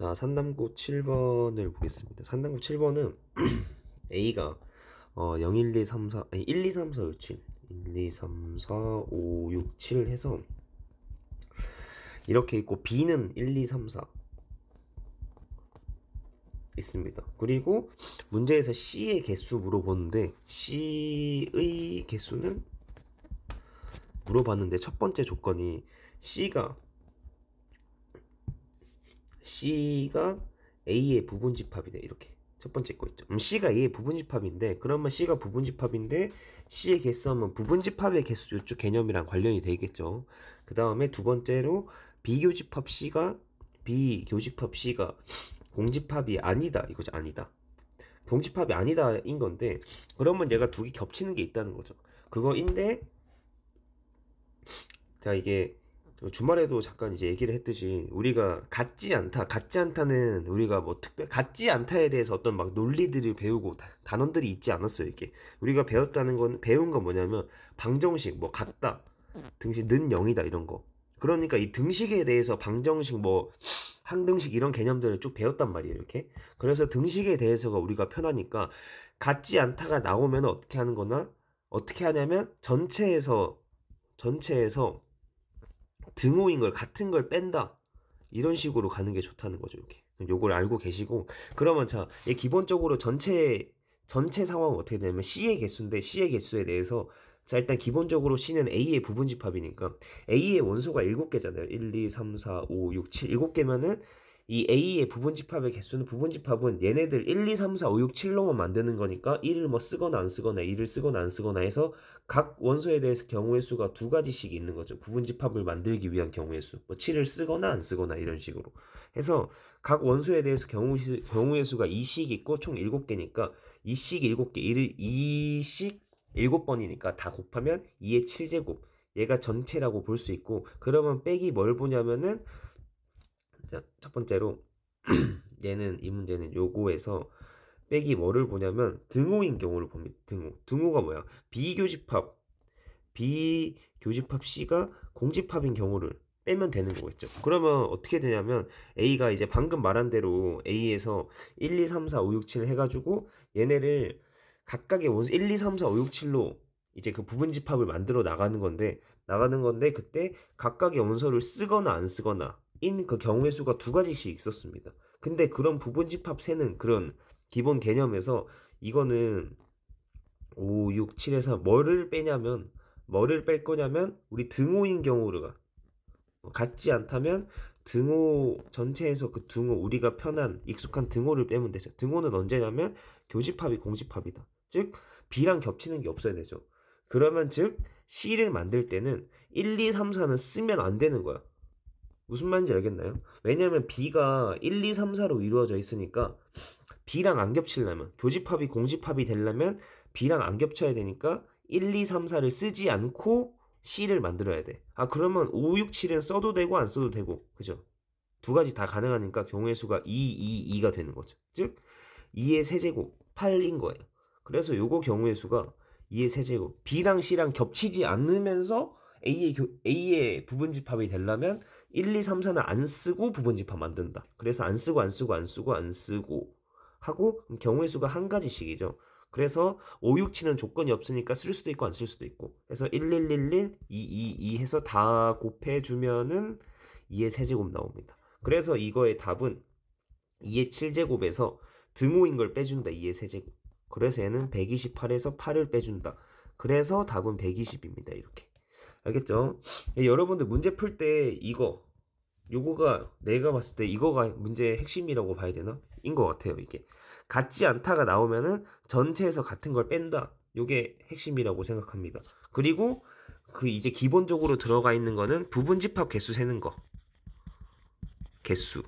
자, 산남고 7번을 보겠습니다. 산남고 7번은 A가 0, 1, 2, 3, 4 아니 1, 2, 3, 4, 6, 7 1, 2, 3, 4, 5, 6, 7 해서 이렇게 있고 B는 1, 2, 3, 4 있습니다. 그리고 문제에서 C의 개수 물어보는데 C의 개수는 물어봤는데 첫 번째 조건이 C가 A의 부분집합이다. 이렇게 첫 번째 거 있죠. C가 A의 부분집합인데 그러면 C가 부분집합인데 C의 개수하면 부분집합의 개수 이쪽 개념이랑 관련이 되겠죠. 그 다음에 두 번째로 비교집합 C가 공집합이 아니다. 이거죠. 아니다. 공집합이 아니다 인 건데 그러면 얘가 두 개 겹치는 게 있다는 거죠. 그거인데 자 이게 주말에도 잠깐 이제 얘기를 했듯이 우리가 같지 않다는 우리가 뭐 같지 않다에 대해서 어떤 막 논리들을 배우고 단원들이 있지 않았어요. 이게 우리가 배웠다는 건 배운 건 뭐냐면 방정식 뭐 같다 등식 는 0이다 이런 거. 그러니까 이 등식에 대해서 방정식 뭐 항등식 이런 개념들을 쭉 배웠단 말이에요. 이렇게 그래서 등식에 대해서가 우리가 편하니까 같지 않다가 나오면 어떻게 하는 거나 어떻게 하냐면 전체에서 등호인 걸 같은 걸 뺀다 이런 식으로 가는 게 좋다는 거죠. 이렇게 요걸 알고 계시고 그러면 자 얘 기본적으로 전체 상황은 어떻게 되냐면 C의 개수인데 C의 개수에 대해서 자 일단 기본적으로 C는 A의 부분집합이니까 A의 원소가 7개잖아요 1, 2, 3, 4, 5, 6, 7 7개면은 이 A의 부분집합의 개수는 부분집합은 얘네들 1, 2, 3, 4, 5, 6, 7로만 만드는 거니까 1을 뭐 쓰거나 안 쓰거나 2를 쓰거나 안 쓰거나 해서 각 원소에 대해서 경우의 수가 두 가지씩 있는 거죠. 부분집합을 만들기 위한 경우의 수. 뭐 7을 쓰거나 안 쓰거나 이런 식으로 해서 각 원소에 대해서 경우의 수가 2씩 있고 총 7개니까 2씩 7개 2씩 7번이니까 다 곱하면 2의 7제곱 얘가 전체라고 볼 수 있고 그러면 빼기 뭘 보냐면은 자, 첫 번째로 얘는 이 문제는 요거에서 빼기 뭐를 보냐면 등호인 경우를 봅니다. 등호가 뭐야? 비교집합 C가 공집합인 경우를 빼면 되는 거겠죠. 그러면 어떻게 되냐면 A가 이제 방금 말한 대로 A에서 1, 2, 3, 4, 5, 6, 7 해가지고 얘네를 각각의 원소 1, 2, 3, 4, 5, 6, 7로 이제 그 부분집합을 만들어 나가는 건데 그때 각각의 원소를 쓰거나 안 쓰거나 인 그 경우의 수가 두 가지씩 있었습니다. 근데 그런 부분집합 세는 그런 기본 개념에서 이거는 5, 6, 7에서 뭐를 뺄 거냐면 우리 등호인 경우가 같지 않다면 등호 전체에서 그 등호 우리가 편한 익숙한 등호를 빼면 되죠. 등호는 언제냐면 교집합이 공집합이다. 즉 B랑 겹치는 게 없어야 되죠. 그러면 즉 C를 만들 때는 1, 2, 3, 4는 쓰면 안 되는 거야. 무슨 말인지 알겠나요? 왜냐면 B가 1, 2, 3, 4로 이루어져 있으니까 B랑 안 겹치려면 교집합이 공집합이 되려면 B랑 안 겹쳐야 되니까 1, 2, 3, 4를 쓰지 않고 C를 만들어야 돼. 아 그러면 5, 6, 7은 써도 되고 안 써도 되고 그죠? 두 가지 다 가능하니까 경우의 수가 2, 2, 2가 되는 거죠. 즉 2의 세제곱 8인 거예요. 그래서 요거 경우의 수가 2의 세제곱 B랑 C랑 겹치지 않으면서 A의 부분집합이 되려면 1, 2, 3, 4는 안 쓰고 부분집합 만든다. 그래서 안 쓰고 하고 경우의 수가 한 가지씩이죠. 그래서 5, 6, 7은 조건이 없으니까 쓸 수도 있고 안 쓸 수도 있고 그래서 1, 1, 1, 1, 2, 2 해서 다 곱해주면은 2의 세제곱 나옵니다. 그래서 이거의 답은 2의 7제곱에서 등호인 걸 빼준다. 2의 세제곱. 그래서 얘는 128에서 8을 빼준다. 그래서 답은 120입니다. 이렇게. 알겠죠? 여러분들 문제 풀 때 요거가 내가 봤을 때 이거가 문제의 핵심이라고 봐야 되나? 인 것 같아요. 이게 같지 않다가 나오면은 전체에서 같은 걸 뺀다. 요게 핵심이라고 생각합니다. 그리고 그 이제 기본적으로 들어가 있는 거는 부분집합 개수 세는 거. 개수.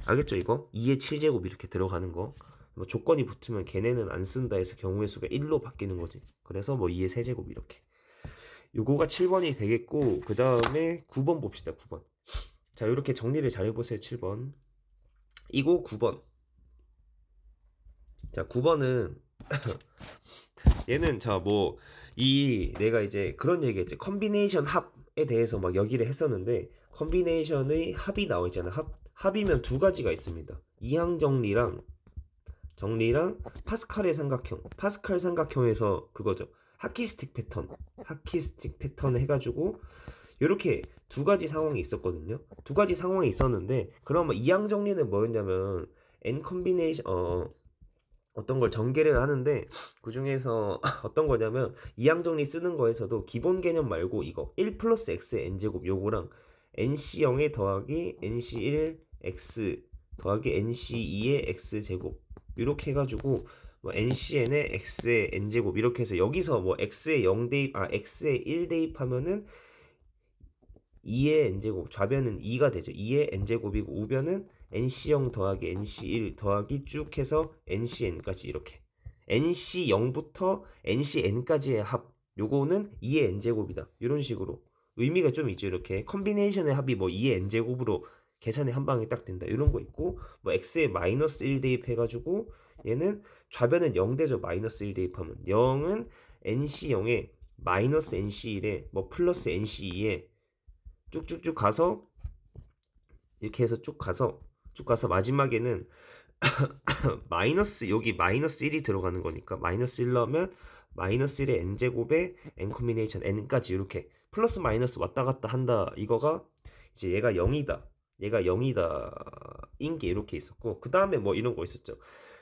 알겠죠? 이거 2의 7제곱 이렇게 들어가는 거. 뭐 조건이 붙으면 걔네는 안 쓴다 해서 경우의 수가 1로 바뀌는 거지. 그래서 뭐 2의 세제곱 이렇게. 요거가 7번이 되겠고 그 다음에 9번 봅시다. 9번. 자 이렇게 정리를 잘 해보세요. 7번 이거 9번. 자 9번은 얘는 자 뭐 내가 이제 그런 얘기했지. 컨비네이션 합에 대해서 막 여기를 했었는데 컨비네이션의 합이 나와 있잖아. 합이면 두 가지가 있습니다. 이항 정리랑 파스칼의 삼각형. 파스칼 삼각형에서 그거죠. 하키스틱 패턴 해가지고 이렇게 두 가지 상황이 있었거든요. 두 가지 상황이 있었는데 그러면 이항 정리는 뭐였냐면 n 컨비네이션 어떤 걸 전개를 하는데 그 중에서 어떤 거냐면 이항 정리 쓰는 거에서도 기본 개념 말고 이거 1 플러스 x의 n제곱 요거랑 nc0에 더하기 nc1 x 더하기 nc2의 x제곱 이렇게 해가지고 뭐 ncn의 x의 n제곱 이렇게 해서 여기서 뭐 x의 0 대입 x의 1 대입하면은 2의 n제곱 좌변은 2가 되죠. 2의 n제곱이고 우변은 nc0 더하기 nc1 더하기 쭉 해서 ncn까지 이렇게 nc0부터 ncn까지의 합 요거는 2의 n제곱이다. 이런 식으로 의미가 좀 있죠. 이렇게 컨비네이션의 합이 뭐 2의 n제곱으로 계산이 한 방에 딱 된다. 이런 거 있고 뭐 x에 마이너스 1 대입해가지고 얘는 좌변은 0 되죠. 마이너스 1 대입하면 0은 nc0에 마이너스 nc1에 뭐 플러스 nc2에 쭉쭉쭉 가서 이렇게 해서 쭉 가서 마지막에는 마이너스 여기 마이너스 1이 들어가는 거니까 마이너스 1 넣으면 마이너스 1의 n제곱에 n 컨비네이션 n까지 이렇게 플러스 마이너스 왔다 갔다 한다. 이거가 이제 얘가 0이다 인 게 이렇게 있었고 그 다음에 뭐 이런 거 있었죠.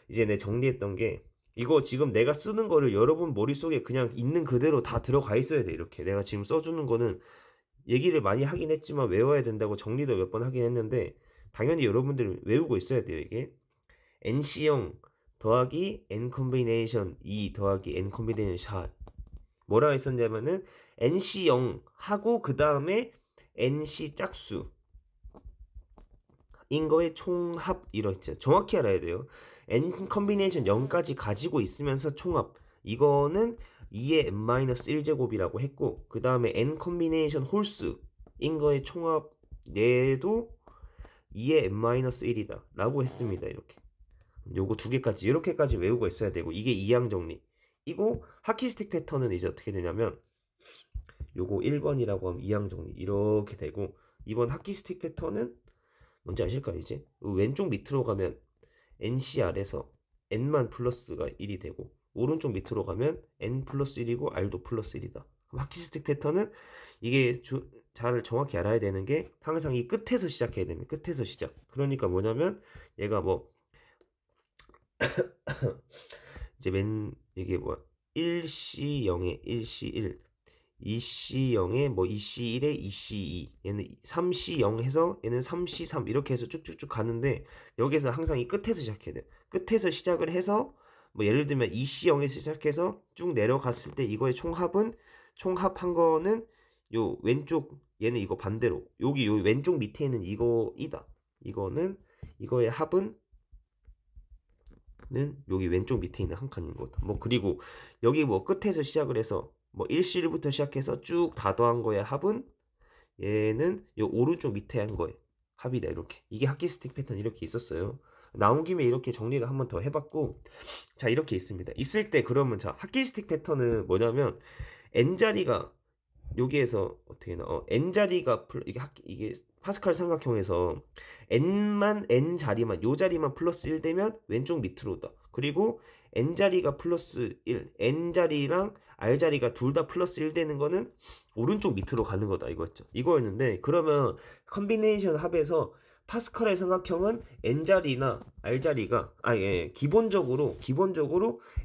이제 내 정리했던 게 이거 지금 내가 쓰는 거를 여러분 머릿속에 그냥 있는 그대로 다 들어가 있어야 돼. 이렇게 내가 지금 써주는 거는 얘기를 많이 하긴 했지만 외워야 된다고 정리도 몇 번 하긴 했는데 당연히 여러분들 외우고 있어야 돼요. 이게 NC0 더하기 N 컨비네이션 2 더하기 N 컨비네이션 샷 뭐라 했었냐면은 NC0 하고 그 다음에 NC 짝수 인 거의 총합 이렇죠. 정확히 알아야 돼요. N 컨비네이션 0까지 가지고 있으면서 총합 이거는 2의 n-1제곱이라고 했고 그 다음에 n 컨비네이션 홀수인 거의 총합 얘도 2의 n-1이다 라고 했습니다. 이렇게 요거 두 개까지 이렇게까지 외우고 있어야 되고 이게 이항 정리. 이거 하키스틱 패턴은 이제 어떻게 되냐면 요거 1번이라고 하면 이항 정리 이렇게 되고 이번 하키스틱 패턴은 뭔지 아실까요? 이제 왼쪽 밑으로 가면 NCR에서 N만 플러스가 1이 되고 오른쪽 밑으로 가면 N 플러스 1이고 R도 플러스 1이다. 그럼 하키스틱 패턴은 이게 잘 정확히 알아야 되는 게 항상 이 끝에서 시작해야 됩니다. 끝에서 시작. 그러니까 뭐냐면 얘가 뭐 이제 이게 뭐야 1C0에 1C1 2C0에 뭐 2C1에 2C2 얘는 3C0 해서 얘는 3C3 이렇게 해서 쭉쭉쭉 가는데 여기서 항상 이 끝에서 시작해야 돼요. 끝에서 시작을 해서 뭐 예를 들면 2C0에서 시작해서 쭉 내려갔을 때 이거의 총합한 거는 요 왼쪽 얘는 이거 반대로 여기 요 왼쪽 밑에 있는 이거이다. 이거는 이거의 합은 여기 왼쪽 밑에 있는 한 칸인 거다. 뭐 그리고 여기 뭐 끝에서 시작을 해서 뭐 1C1부터 시작해서 쭉 다 더한 거의 합은 얘는 요 오른쪽 밑에 한 거예요. 합이다. 이렇게 이게 하키스틱 패턴 이렇게 있었어요. 나온 김에 이렇게 정리를 한번 더 해봤고 자 이렇게 있습니다. 있을 때 그러면 자 하키스틱 패턴은 뭐냐면 n자리가 여기에서 어떻게 n자리가 이게 파스칼 삼각형에서 n 자리만 요 자리만 플러스 1 되면 왼쪽 밑으로 오다. 그리고 n자리가 플러스 1 n자리랑 r자리가 둘 다 플러스 1 되는 거는 오른쪽 밑으로 가는 거다 이거였는데 그러면 컨비네이션 합에서 파스칼의 삼각형은 n자리나 r자리가 기본적으로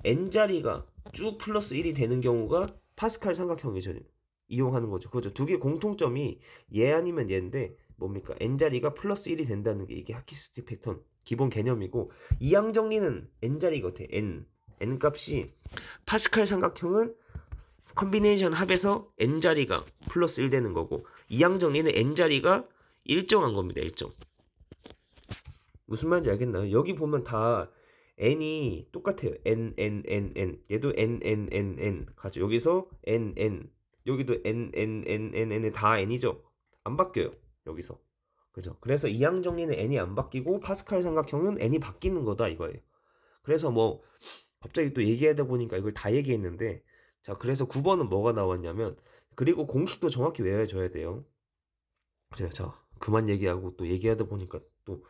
n자리가 쭉 플러스 1이 되는 경우가 파스칼 삼각형이죠. 이용하는 거죠. 그죠? 두 개 공통점이 얘 아니면 얘인데 뭡니까? n자리가 플러스 1이 된다는 게 이게 하키스틱 패턴 기본 개념이고 이항 정리는 n자리가 같아. n 값이 파스칼 삼각형은 컨비네이션 합에서 n자리가 플러스 1 되는 거고 이항 정리는 n자리가 일정한 겁니다. 일정. 무슨 말인지 알겠나요? 여기 보면 다 n이 똑같아요. n 얘도 n 가죠. 여기서 n 여기도 n 다 n이죠. 안 바뀌어요. 여기서. 그죠? 그래서 이항 정리는 n이 안 바뀌고 파스칼 삼각형은 n이 바뀌는 거다 이거예요. 그래서 뭐 갑자기 또 얘기하다 보니까 이걸 다 얘기했는데 자 그래서 9번은 뭐가 나왔냐면 그리고 공식도 정확히 외워줘야 돼요. 자 그만 얘기하고 또 얘기하다 보니까 또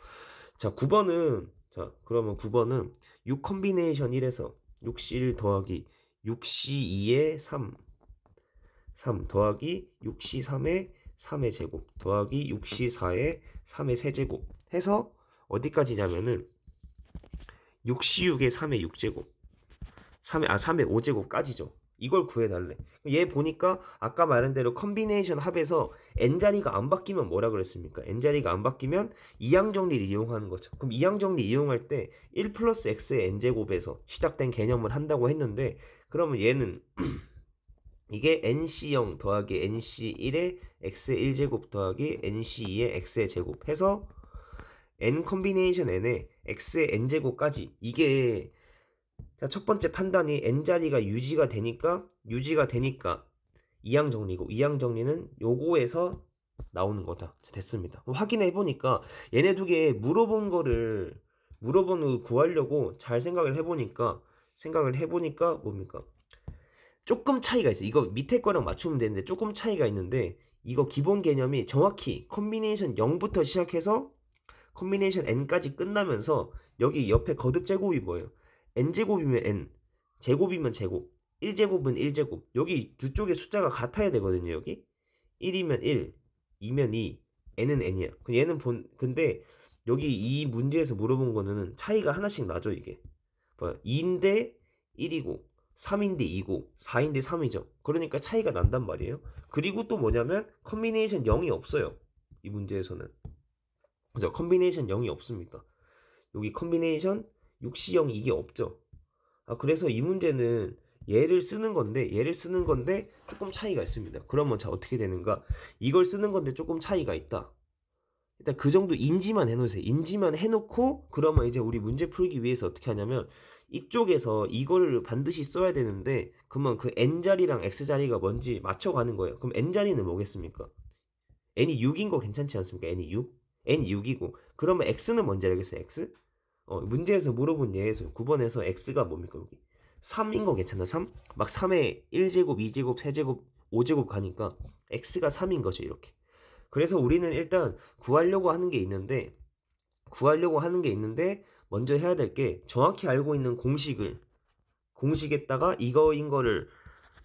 자 9번은 자 그러면 9번은 6 컴비네이션 1에서 6C1 더하기 6C2의 3 더하기 6C3의 3의 제곱 더하기 6C4의 3의 세제곱 해서 어디까지냐면은 6C6의 3의 6제곱 3의 5제곱까지죠. 이걸 구해달래. 얘 보니까 아까 말한 대로 컴비네이션 합에서 n자리가 안 바뀌면 뭐라 그랬습니까? n자리가 안 바뀌면 이항정리를 이용하는 거죠. 그럼 이항정리 이용할 때 1 플러스 x의 n제곱에서 시작된 개념을 한다고 했는데 그러면 얘는 이게 nc0 더하기 nc1의 x의 1제곱 더하기 nc2의 x의 제곱 해서 n 컴비네이션 n에 x의 n제곱까지 이게 자, 첫 번째 판단이 n자리가 유지가 되니까 이항 정리고 이항 정리는 요거에서 나오는 거다. 자, 됐습니다. 확인해 보니까 얘네 두 개 물어본 거 구하려고 잘 생각을 해보니까 뭡니까? 조금 차이가 있어. 이거 밑에 거랑 맞추면 되는데 조금 차이가 있는데 이거 기본 개념이 정확히 컴비네이션 0부터 시작해서 컴비네이션 n까지 끝나면서 여기 옆에 거듭 제곱이 뭐예요? n제곱이면 n, 제곱이면 제곱, 1제곱은 1제곱. 여기 두 쪽의 숫자가 같아야 되거든요. 여기 1이면 1, 2면 2, n은 n이야. 근데 여기 이 문제에서 물어본 거는 차이가 하나씩 나죠. 이게 2인데 1이고 3인데 2고 4인데 3이죠. 그러니까 차이가 난단 말이에요. 그리고 또 뭐냐면 컴비네이션 0이 없어요. 이 문제에서는 그죠? 컴비네이션 0이 없습니다. 여기 컴비네이션 6C0 이게 없죠. 그래서 이 문제는 얘를 쓰는 건데 조금 차이가 있습니다. 그러면 자 어떻게 되는가? 이걸 쓰는 건데 조금 차이가 있다. 일단 그 정도 인지만 해놓으세요. 인지만 해놓고 그러면 이제 우리 문제 풀기 위해서 어떻게 하냐면 이쪽에서 이거를 반드시 써야 되는데 그러면 그 n자리랑 x자리가 뭔지 맞춰가는 거예요. 그럼 n자리는 뭐겠습니까? n이 6인 거 괜찮지 않습니까? n이 6? n이 6이고 그러면 x는 뭔지 알겠어요? x? 문제에서 물어본 예에서 9번에서 x가 뭡니까 여기 3인 거 괜찮나? 3? 막 3에 1제곱, 2제곱, 3제곱, 5제곱 가니까 x가 3인 거죠 이렇게. 그래서 우리는 일단 구하려고 하는 게 있는데 먼저 해야 될 게 정확히 알고 있는 공식에다가 이거인 거를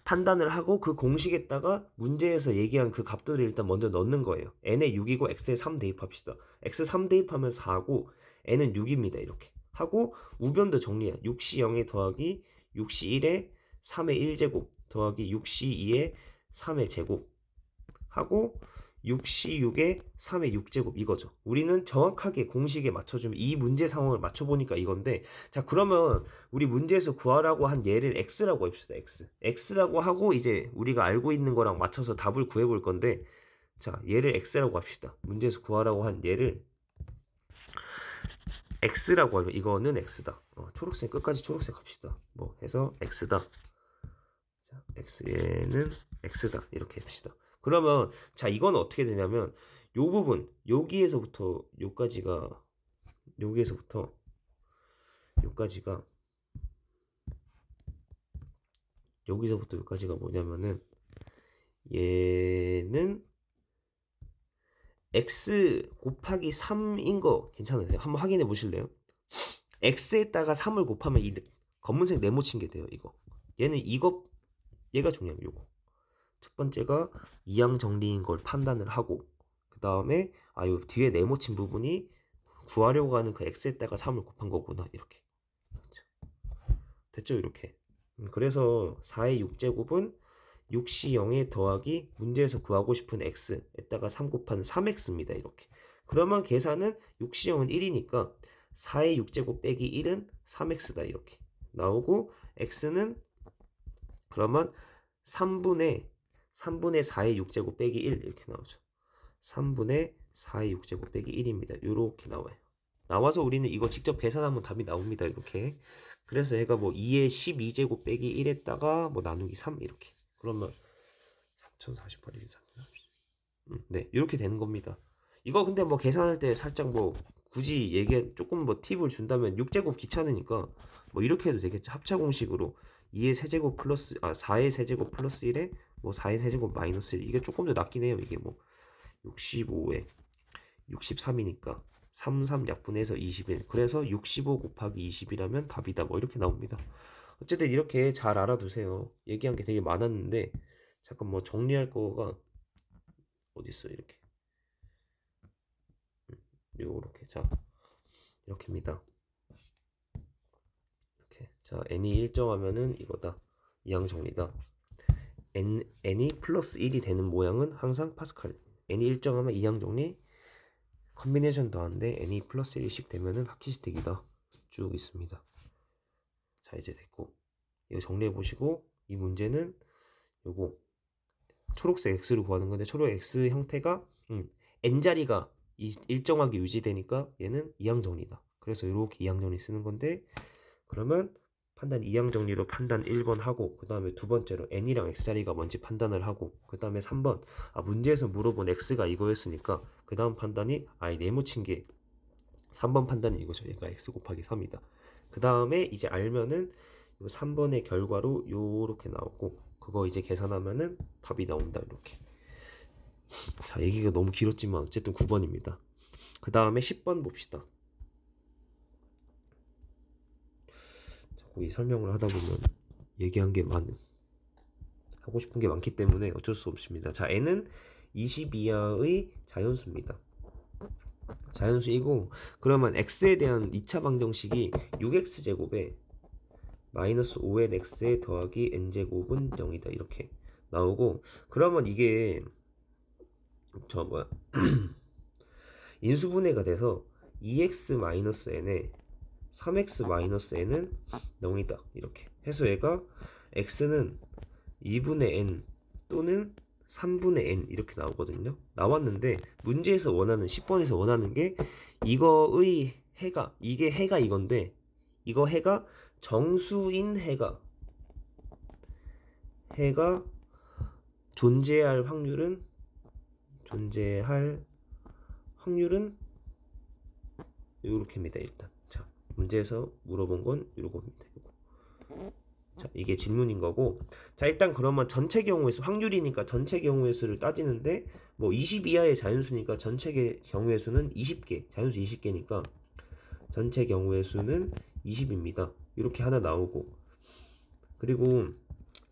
판단을 하고 그 공식에다가 문제에서 얘기한 그 값들을 일단 먼저 넣는 거예요. n에 6이고 x에 3 대입합시다. x 3 대입하면 4고 n은 6입니다. 이렇게 하고 우변도 정리해. 6C0에 더하기 6C1에 3의 1제곱 더하기 6C2에 3의 제곱 하고 6C6에 3의 6제곱 이거죠. 우리는 정확하게 공식에 맞춰주면 이 문제 상황을 맞춰보니까 이건데 자 그러면 우리 문제에서 구하라고 한 얘를 x라고 합시다. x라고 하고 이제 우리가 알고 있는 거랑 맞춰서 답을 구해볼 건데 자 얘를 x라고 합시다. 문제에서 구하라고 한 얘를 x라고 하면 이거는 x다. 초록색 끝까지 초록색 합시다. 뭐 해서 x다. 자 x는 x다 이렇게 합시다. 그러면 자 이건 어떻게 되냐면 요 부분 여기에서부터 여기까지가 뭐냐면은 얘는 x 곱하기 3인 거 괜찮으세요? 한번 확인해 보실래요? x에다가 3을 곱하면 이 검은색 네모친 게 돼요. 이거 얘는 얘가 중요해요. 요거 첫 번째가 이항 정리인 걸 판단을 하고 그 다음에 요 뒤에 네모친 부분이 구하려고 하는 그 x에다가 3을 곱한 거구나 이렇게 됐죠? 이렇게 그래서 4의 6제곱은 6C0에 더하기 문제에서 구하고 싶은 x에다가 3 곱한 3x입니다. 이렇게 그러면 계산은 6C0은 1이니까 4의 6제곱 빼기 1은 3x다 이렇게 나오고 x는 그러면 3분의 4의 6제곱 빼기 1 이렇게 나오죠. 3분의 4의 6제곱 빼기 1입니다. 이렇게 나와요. 나와서 우리는 이거 직접 계산하면 답이 나옵니다. 이렇게 그래서 얘가 뭐 2의 12제곱 빼기 1에다가 뭐 나누기 3 이렇게 그러면 3048이 3 네 이렇게 되는 겁니다. 이거 근데 뭐 계산할 때 살짝 뭐 굳이 조금 뭐 팁을 준다면 6제곱 귀찮으니까 뭐 이렇게 해도 되겠죠. 합차 공식으로 2의 세제곱 플러스 4의 세제곱 플러스 1에 뭐 4의 세제곱 마이너스 1 이게 조금 더 낫긴 해요. 이게 뭐 65에 63이니까 33 약분해서 21. 그래서 65 곱하기 20이라면 답이다. 뭐 이렇게 나옵니다. 어쨌든 이렇게 잘 알아두세요. 얘기한 게 되게 많았는데 잠깐 뭐 정리할 거가 어디 있어? 이렇게 요렇게. 자, 이렇게입니다. 이렇게. 자, n이 일정하면은 이거다. 이항 정리다. n이 플러스 1이 되는 모양은 항상 파스칼. n이 일정하면 이항 정리. 컨비네이션 더한데 n이 플러스 1씩 되면은 하키시택이다. 쭉 있습니다. 자, 이제 됐고 이거 정리해 보시고 이 문제는 요거 초록색 x를 구하는 건데 초록 x 형태가 n자리가 일정하게 유지되니까 얘는 이항정리다. 그래서 이렇게 이항정리 쓰는 건데 그러면 판단 이항정리로 판단 1번 하고 그 다음에 두 번째로 n이랑 x자리가 뭔지 판단을 하고 그 다음에 3번 문제에서 물어본 x가 이거였으니까 그 다음 판단이 네모친 게 3번 판단이 이거죠. 얘가 x 곱하기 3이다. 그 다음에 이제 알면은 3번의 결과로 요렇게 나오고 그거 이제 계산하면은 답이 나온다. 이렇게. 자, 얘기가 너무 길었지만 어쨌든 9번입니다. 그 다음에 10번 봅시다. 자꾸 이 설명을 하다 보면 얘기한 게 하고 싶은 게 많기 때문에 어쩔 수 없습니다. 자, n은 20 이하의 자연수입니다. 자연수이고 그러면 x에 대한 2차 방정식이 6x제곱에 마이너스 5nx에 더하기 n제곱은 0이다. 이렇게 나오고 그러면 이게 인수분해가 돼서 2x-n에 3x-n은 0이다. 이렇게 해서 얘가 x는 2분의 n 또는 3분의 n 이렇게 나오거든요. 나왔는데 문제에서 원하는 10번에서 원하는 게 이거의 해가 이게 해가 이건데 이거 해가 정수인 해가 존재할 확률은 요렇게입니다. 일단 자, 문제에서 물어본 건 요겁니다. 자, 이게 질문인 거고 자, 일단 그러면 전체 경우의 수 확률이니까 전체 경우의 수를 따지는데 뭐 20 이하의 자연수니까 전체 경우의 수는 20개 자연수 20개니까 전체 경우의 수는 20입니다. 이렇게 하나 나오고 그리고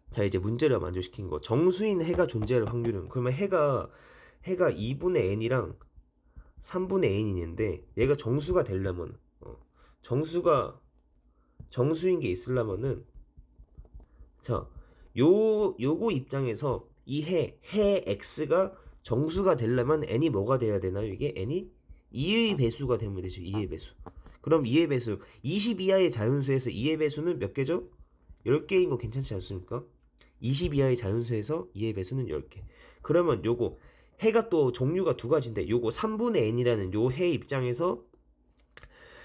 자, 이제 문제를 만족시킨 거 정수인 해가 존재할 확률은 그러면 해가 2분의 n이랑 3분의 n이 있는데 얘가 정수가 되려면 정수인 게 있으려면은 자, 요거 입장에서 이 해 x가 정수가 되려면 n이 뭐가 돼야 되나요? 이게 n이 2의 배수가 되면 되죠. 2의 배수. 그럼 2의 배수 20 이하의 자연수에서 2의 배수는 몇 개죠? 10개인 거 괜찮지 않습니까? 20 이하의 자연수에서 2의 배수는 10개. 그러면 요거 해가 또 종류가 두 가지인데 요거 3분의 n이라는 요 해 입장에서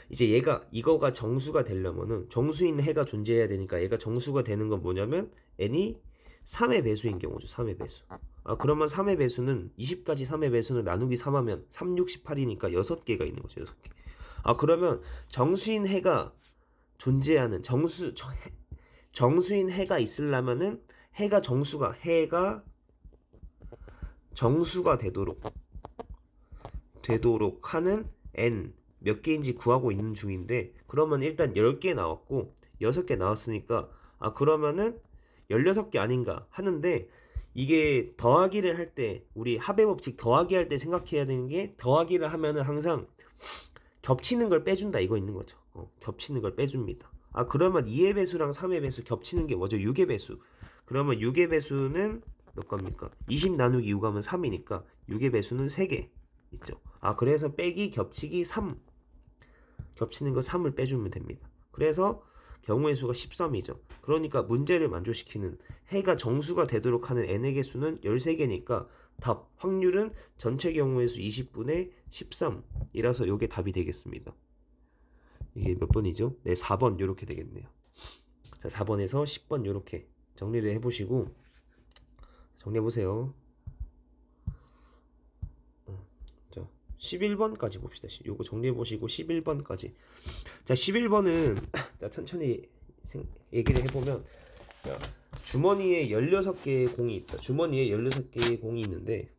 이제 이거가 정수가 되려면은 정수인 해가 존재해야 되니까 얘가 정수가 되는 건 뭐냐면 n이 3의 배수인 경우죠. 3의 배수. 그러면 3의 배수는 20까지 3의 배수는 나누기 3하면 3, 6, 18이니까 6개가 있는 거죠. 6개. 그러면 정수인 해가 존재하는 정수인 해가 있으려면은 해가 정수가 되도록 하는 n 몇 개인지 구하고 있는 중인데 그러면 일단 10개 나왔고 6개 나왔으니까 그러면은 16개 아닌가 하는데 이게 더하기를 할 때 우리 합의 법칙 더하기 할 때 생각해야 되는 게 더하기를 하면은 항상 겹치는 걸 빼준다 이거 있는 거죠. 겹치는 걸 빼줍니다. 그러면 2의 배수랑 3의 배수 겹치는 게 뭐죠? 6의 배수. 그러면 6의 배수는 몇 겁니까? 20 나누기 6 하면 3이니까 6의 배수는 3개 있죠. 그래서 빼기 겹치기 3 겹치는 거 3을 빼주면 됩니다. 그래서 경우의 수가 13이죠. 그러니까 문제를 만족시키는 해가 정수가 되도록 하는 n의 개수는 13개니까 답 확률은 전체 경우의 수 20분의 13이라서 이게 답이 되겠습니다. 이게 몇 번이죠? 네, 4번 이렇게 되겠네요. 자, 4번에서 10번 이렇게 정리를 해보시고 정리해보세요. 자, 11번까지 봅시다. 요거 정리해보시고 11번까지. 자, 11번은 자, 천천히 얘기를 해보면 자, 주머니에 16개의 공이 있다. 주머니에 16개의 공이 있는데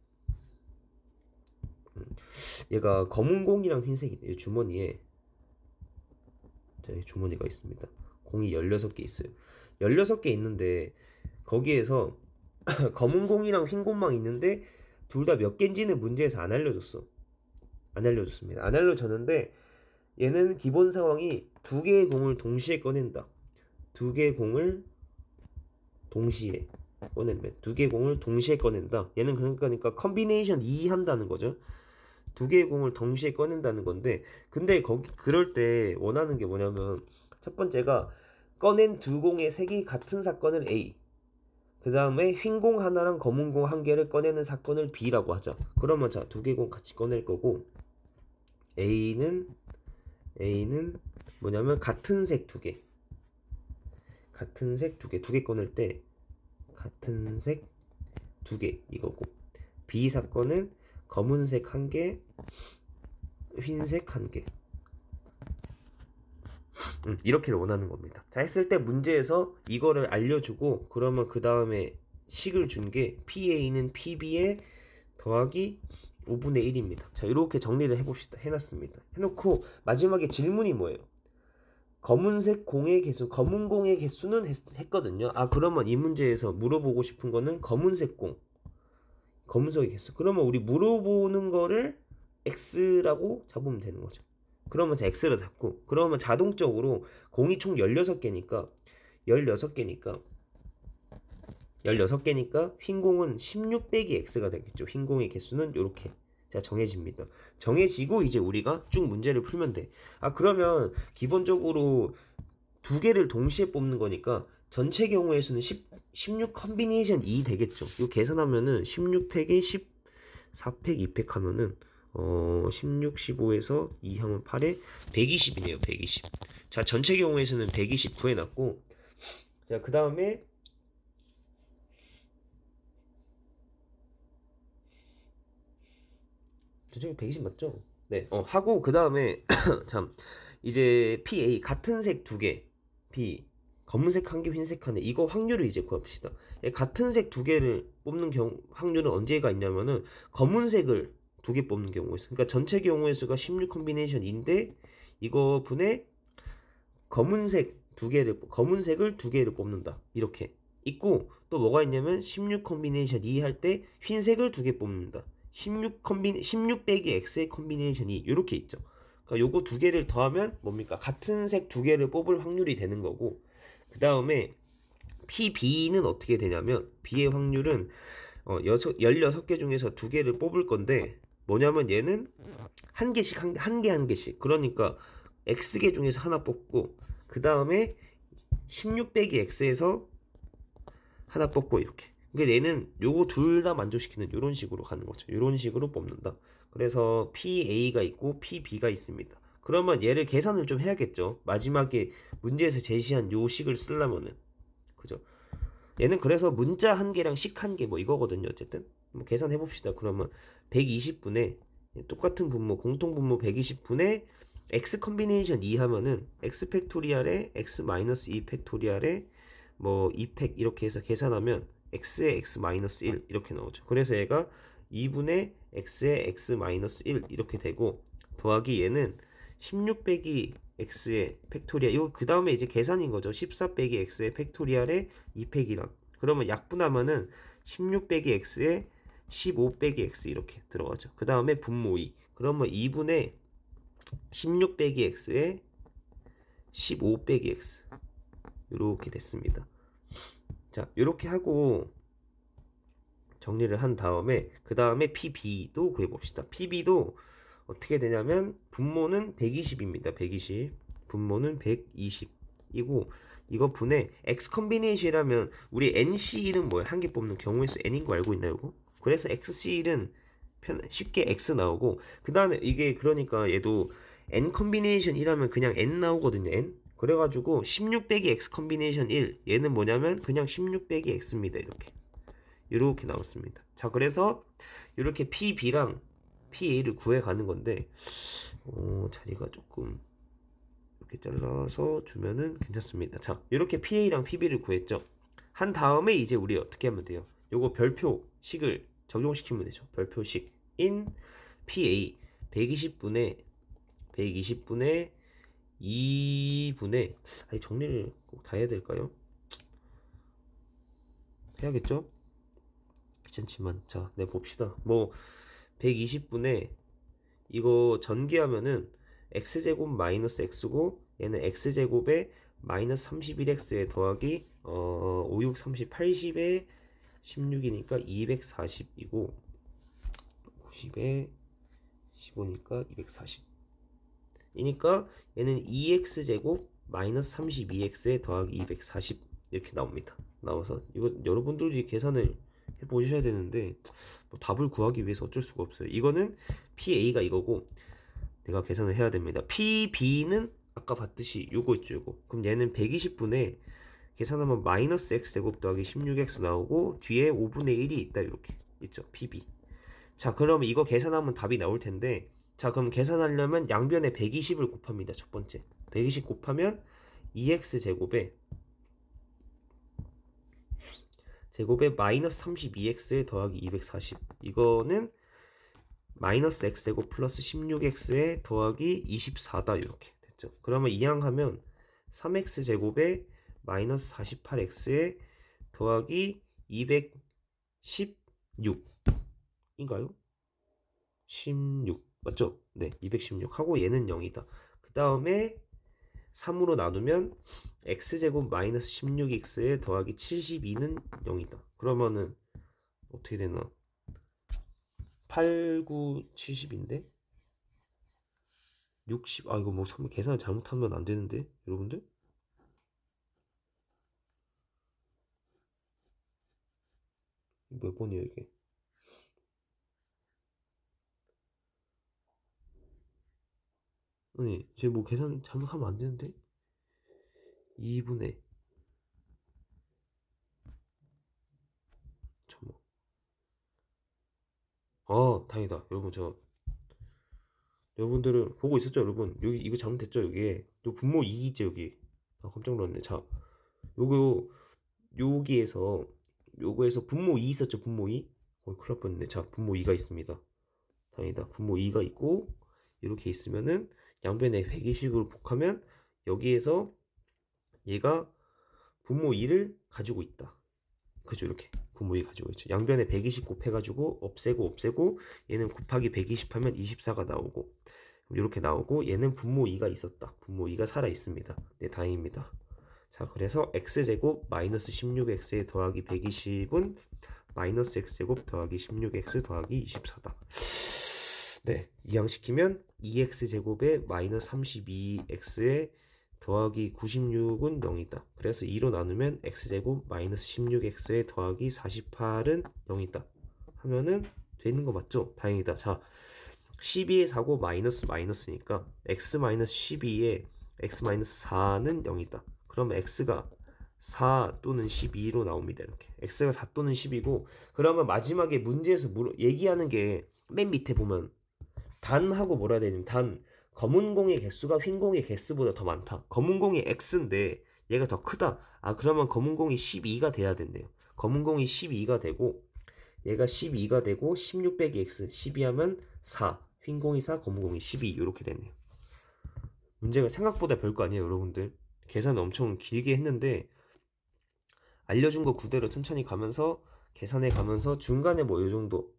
얘가 검은 공이랑 흰색이 주머니에, 자, 주머니가 있습니다. 공이 16개 있어요. 16개 있는데 거기에서 검은 공이랑 흰 공만 있는데 둘 다 몇 개인지는 문제에서 안 알려줬어. 안 알려줬습니다. 안 알려줬는데 얘는 기본 상황이 두 개의 공을 동시에 꺼낸다. 두 개의 공을 동시에 꺼낸다. 두 개의 공을 동시에 꺼낸다. 얘는 그러니까 컨비네이션 2 한다는 거죠. 두 개의 공을 동시에 꺼낸다는 건데, 근데 그럴 때 원하는 게 뭐냐면, 첫 번째가 꺼낸 두 공의 색이 같은 사건을 A, 그 다음에 흰 공 하나랑 검은 공 한 개를 꺼내는 사건을 B라고 하자. 그러면 자, 두 개 공 같이 꺼낼 거고, A는 뭐냐면 같은 색 두 개, 두 개 꺼낼 때 같은 색 두 개 이거고, B 사건은 검은색 한 개, 흰색 한 개. 이렇게를 원하는 겁니다. 자, 했을 때 문제에서 이거를 알려주고, 그러면 그 다음에 식을 준 게 PA는 PB에 더하기 5분의 1입니다. 자, 이렇게 정리를 해봅시다. 해놨습니다. 해놓고 마지막에 질문이 뭐예요? 검은색 공의 개수, 검은 공의 개수는 했거든요. 아, 그러면 이 문제에서 물어보고 싶은 거는 검은색 공, 검은색의 개수. 그러면 우리 물어보는 거를 X라고 잡으면 되는 거죠. 그러면 X를 잡고, 그러면 자동적으로 공이 총 16개니까 흰 공은 16 빼기 X가 되겠죠. 흰 공의 개수는 이렇게 자 정해집니다. 정해지고 이제 우리가 쭉 문제를 풀면 돼. 아, 그러면 기본적으로 두 개를 동시에 뽑는 거니까 전체 경우에서는 16 컨비네이션 2 되겠죠. 이거 계산하면은 16 팩에 14 팩 2팩 하면은 16, 15에서 2 하면 8에 120이네요. 120. 자, 전체 경우에서는 120 구해놨고, 자, 그 다음에 전체 120 맞죠? 네, 하고 그 다음에 참 이제 PA 같은 색 두 개, B 검은색 한 개, 흰색 한 개, 이거 확률을 이제 구합시다. 같은 색 두 개를 뽑는 경우 확률은 언제가 있냐면은 검은색을 두 개 뽑는 경우가 있어. 그러니까 전체 경우의 수가 16 컨비네이션인데 이거 분의 검은색을 두 개를 뽑는다. 이렇게 있고, 또 뭐가 있냐면 16 컨비네이션 2 할 때 흰색을 두 개 뽑는다. 16 빼기 X의 컨비네이션이 이렇게 있죠. 그러니까 요거 두 개를 더하면 뭡니까? 같은 색 두 개를 뽑을 확률이 되는 거고, 그 다음에 PB는 어떻게 되냐면 B의 확률은 16개 중에서 두 개를 뽑을 건데, 뭐냐면 얘는 한 개씩 한 개씩, 그러니까 X개 중에서 하나 뽑고, 그 다음에 16 빼기 X에서 하나 뽑고, 이렇게. 그러니까 얘는 요거 둘 다 만족시키는 이런 식으로 가는 거죠. 이런 식으로 뽑는다. 그래서 PA가 있고 PB가 있습니다. 그러면 얘를 계산을 좀 해야겠죠. 마지막에 문제에서 제시한 요 식을 쓰려면은, 그죠? 얘는 그래서 문자 한 개랑 식 한 개 뭐 이거거든요. 어쨌든 뭐 계산해 봅시다. 그러면 120분의 똑같은 분모, 공통 분모 120분의 x 컨비네이션 2 하면은 x 팩토리알에 x 마이너스 2 팩토리알에 뭐 2팩 이렇게 해서 계산하면 x의 x 마이너스 1 이렇게 나오죠. 그래서 얘가 2분의 x의 x 마이너스 1 이렇게 되고, 더하기 얘는 16 빼기 x의 팩토리알, 이거 그 다음에 이제 계산인 거죠. 14 빼기 x의 팩토리알에 2팩이랑, 그러면 약분하면은 16 빼기 x에 15 빼기 x 이렇게 들어가죠. 그 다음에 분모 2, 그러면 2분의 16 빼기 x에 15 빼기 x 이렇게 됐습니다. 자, 이렇게 하고 정리를 한 다음에 그 다음에 PB도 구해봅시다. PB도 어떻게 되냐면 분모는 120입니다. 120. 분모는 120이고, 이거 분의 x 컨비네이션이라면 우리 NC1은 뭐야? 한 개 뽑는 경우의 수 n인 거 알고 있나요? 이거? 그래서 XC1은 쉽게 X 나오고, 그 다음에 이게 그러니까 얘도 n 컨비네이션이라면 그냥 n 나오거든요. n. 그래가지고 16 빼기 x 컨비네이션 1, 얘는 뭐냐면 그냥 16 빼기 x입니다. 이렇게 나왔습니다. 자, 그래서 이렇게 PB랑 PA를 구해가는 건데, 자리가 조금 이렇게 잘라서 주면은 괜찮습니다. 자, 이렇게 PA랑 PB를 구했죠. 한 다음에 이제 우리 어떻게 하면 돼요? 요거 별표식을 적용시키면 되죠. 별표식인 PA 120분의 2분의 아니 정리를 꼭 다 해야 될까요? 해야겠죠? 귀찮지만 자, 네 봅시다. 뭐 120분의 이거 전개하면은 x제곱 마이너스 x고 얘는 x제곱에 마이너스 31x에 더하기 5, 6, 30, 80에 16이니까 240이고 90에 15니까 240 이니까 얘는 2x제곱 마이너스 32x에 더하기 240 이렇게 나옵니다. 나와서 이거 여러분들이 계산을 해보셔야 되는데 뭐 답을 구하기 위해서 어쩔 수가 없어요. 이거는 PA가 이거고 내가 계산을 해야 됩니다. PB는 아까 봤듯이 요거 있죠 요거. 그럼 얘는 120분에 계산하면 마이너스 x제곱 더하기 16x 나오고 뒤에 5분의 1이 있다 이렇게 있죠 PB. 자 그러면 이거 계산하면 답이 나올 텐데 자 그럼 계산하려면 양변에 120을 곱합니다. 첫 번째 120 곱하면 2x 제곱에 마이너스 32x에 더하기 240 이거는 마이너스 x제곱 플러스 16x에 더하기 24다 이렇게 됐죠. 그러면 이항하면 3x제곱에 마이너스 48x에 더하기 216 인가요? 16 맞죠? 네 216 하고 얘는 0이다. 그 다음에 3으로 나누면 x제곱 마이너스 16x에 더하기 72는 0이다. 그러면은 어떻게 되나? 8, 9, 70인데 60 아 이거 뭐 계산을 잘못하면 안 되는데 여러분들? 몇 번이에요 이게? 아니 제가 뭐 계산 잘못하면 안 되는데 2분의 잠깐만 다행이다 여러분. 여러분들은 보고 있었죠 여러분? 여기 이거 잘못됐죠 여기 또 분모 2죠 여기. 깜짝 놀랐네. 자 요거 여기에서 요거에서 분모 2 있었죠 분모 2. 큰일 날 뻔했네. 자 분모 2가 있습니다. 다행이다. 분모 2가 있고 이렇게 있으면은 양변에 120으로 곱하면 여기에서 얘가 분모 2를 가지고 있다. 그죠 이렇게 분모 2 가지고 있죠. 양변에 120 곱해가지고 없애고 얘는 곱하기 120 하면 24가 나오고 이렇게 나오고 얘는 분모 2가 있었다. 분모 2가 살아 있습니다. 네 다행입니다. 자 그래서 x제곱 마이너스 16x에 더하기 120은 마이너스 x제곱 더하기 16x 더하기 24다. 네 이항시키면 2x제곱에 마이너스 32x에 더하기 96은 0이다. 그래서 2로 나누면 x제곱 마이너스 16x에 더하기 48은 0이다. 하면은 되는 거 맞죠? 다행이다. 자 12에 4고 마이너스니까 x 마이너스 12에 x 마이너스 4는 0이다. 그러면 x가 4 또는 12로 나옵니다. 이렇게 x가 4 또는 10이고 그러면 마지막에 문제에서 얘기하는 게 맨 밑에 보면 단하고 뭐라 해야 되냐면 단 검은 공의 개수가 흰 공의 개수보다 더 많다. 검은 공이 x인데 얘가 더 크다. 그러면 검은 공이 12가 돼야 된대요. 검은 공이 12가 되고 얘가 12가 되고 16 빼기 x 12하면 4 흰 공이 4 검은 공이 12 이렇게 되네요. 문제가 생각보다 별거 아니에요 여러분들. 계산 엄청 길게 했는데 알려준 거 그대로 천천히 가면서 계산해 가면서 중간에 뭐 요정도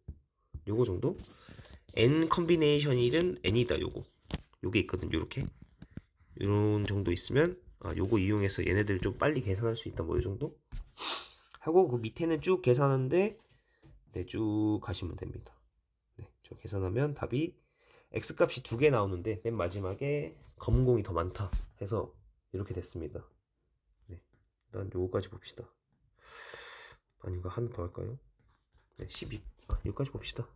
요거 정도 n 컨비네이션이든 n이다 요게 있거든. 요렇게 요런 정도 있으면 요거 이용해서 얘네들 좀 빨리 계산할 수 있다. 뭐 요정도 하고 그 밑에는 쭉 계산하는데 네, 쭉 가시면 됩니다. 네, 저 계산하면 답이 x값이 2개 나오는데 맨 마지막에 검은 공이 더 많다 해서 이렇게 됐습니다. 네, 일단 요거까지 봅시다. 아닌가 하나 더 할까요? 네, 12 여기까지 봅시다.